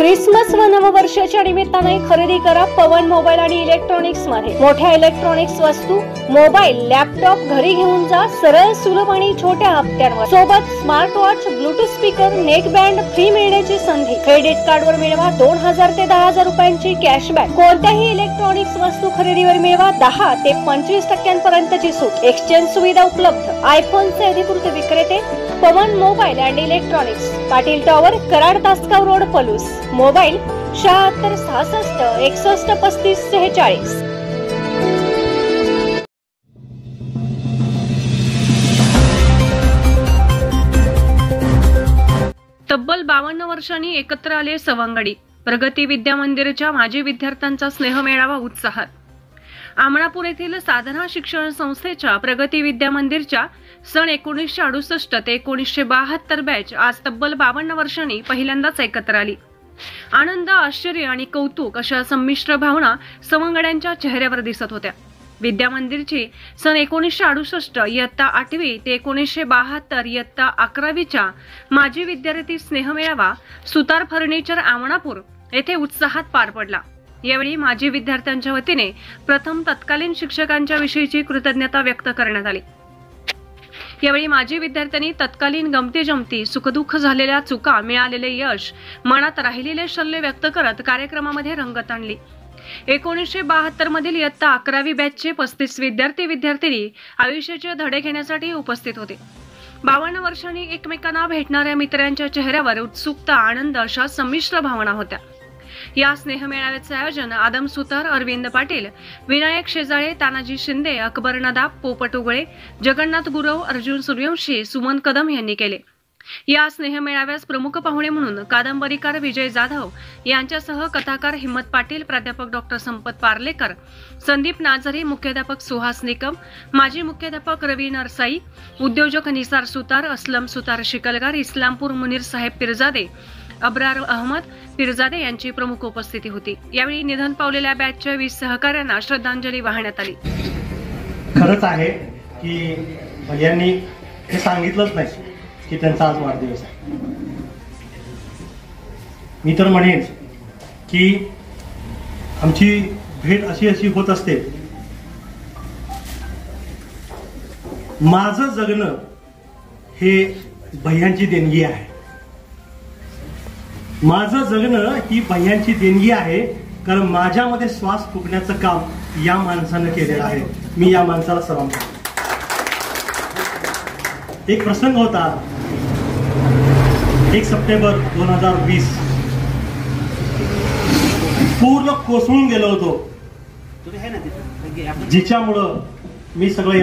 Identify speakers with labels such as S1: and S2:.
S1: Christmas व नववर्षाच्या निमित्ताने खरेदी करा पवन मोबाईल आणि इलेक्ट्रॉनिक्स मध्ये। मोठ्या इलेक्ट्रॉनिक्स वस्तू, मोबाईल, लॅपटॉप घरी घेऊन जा सरळ, सुलभ आणि छोट्या हप्त्यांवर। सोबत smart watch, Bluetooth speaker, neck band free मिळण्याची संधी। क्रेडिट कार्डवर मिळवा 2000 ते 10000 रुपयांची कॅशबॅक। कोणत्याही इलेक्ट्रॉनिक्स वस्तू खरेदीवर मिळवा 10 ते 25% पर्यंतची सूट। एक्सचेंज सुविधा उपलब्ध। आयफोनचे अधिकृत विक्रेते Pawan mobile and electronics, Patil tower, Karad, Tasgaon road, Palus. Mobile 76 66 61 35 46।
S2: तब्बल 52 वर्षांनी एकत्र आले सवंगडी। प्रगती विद्या मंदिरच्या माजी विद्यार्थ्यांचा स्नेहमेळावा उत्साहात। आमळापूर येथील साधना शिक्षण संस्थेच्या प्रगती विद्या मंदिरच्या सन 1968 ते 1972 बॅच आज तब्बल 52 वर्षांनी पहिल्यांदाच एकत्र आली। आनंद, आश्चर्य आणि कौतुक अशा संमिश्र भावना सवंगड्यांच्या चेहऱ्यावर दिसत होत्या। विद्या मंदिरची सन 1968 इयत्ता 8वी ते 1972 इयत्ता 11वीच्या माजी विद्यार्थी स्नेहमेळावा सुतार फर्निचर आमळापूर येथे उत्साहात पार पडला। यावेळी माजी विद्यार्थ्यांच्या वतीने प्रथम तत्कालीन शिक्षकांच्या विषयीची कृतज्ञता व्यक्त करण्यात आली। यावेळी माजी विद्यार्थ्यांनी तत्कालीन गमती-जमती, सुखदुःख झालेल्या चुका, मिळालेले यश, मनात राहिलेले शल्य व्यक्त करत कार्यक्रमामध्ये रंगत आणली। 1972 मधील इयत्ता 11वी बॅचचे 35 विद्यार्थी-विद्यार्थिनी आयुष्याचे धडे घेण्यासाठी उपस्थित होते। 52 वर्षांनी एकमेकांना भेटणाऱ्या मित्रांच्या चेहऱ्यावर उत्सुकता, आनंद अशा संमिश्र भावना होत्या। या स्नेहमेळाव्याचे आयोजन आदम सुतार, अरविंद पाटील, विनायक शेजाळे, तानाजी शिंदे, अकबर नदाब, पोपट उगळे, जगन्नाथ गुरव, अर्जुन सूर्यवंशी, सुमन कदम यांनी केले। या स्नेहमेळाव्यास प्रमुख पाहुणे म्हणून कादंबरीकार विजय जाधव यांच्यासह कथाकार हिम्मत पाटील, प्राध्यापक डॉक्टर संपत पार्लेकर, संदीप नाझरी, मुख्याध्यापक सुहास निकम, माजी मुख्याध्यापक रवी नरसाई, उद्योजक निसार सुतार, असलम सुतार शिकलगार, इस्लामपूर मुनीर साहेब पिरजादे, अब्रार अहमद पिरजादे यांची प्रमुख उपस्थिती होती। यावेळी निधन पावलेल्या बॅचच्या 20 सहकाऱ्यांना श्रद्धांजली वाहण्यात आली।
S3: खरंच आहे की भैयांनी हे सांगितलंच नाही की त्यांचा आज वाढदिवस आहे। मी तर म्हणेन की आमची भेट अशी होत असते। माझं जगणं हे भैयांची देणगी आहे। माझं जगणं ही भैयांची देणगी आहे, कारण माझ्यामध्ये श्वास फुकण्याचं काम या माणसानं केलेलं आहे। मी या माणसाला सलाम करतो। एक प्रसंग होता 1 सप्टेंबर 2020, पूर्ण कोसळून गेलो होतो, जिच्यामुळं मी सगळं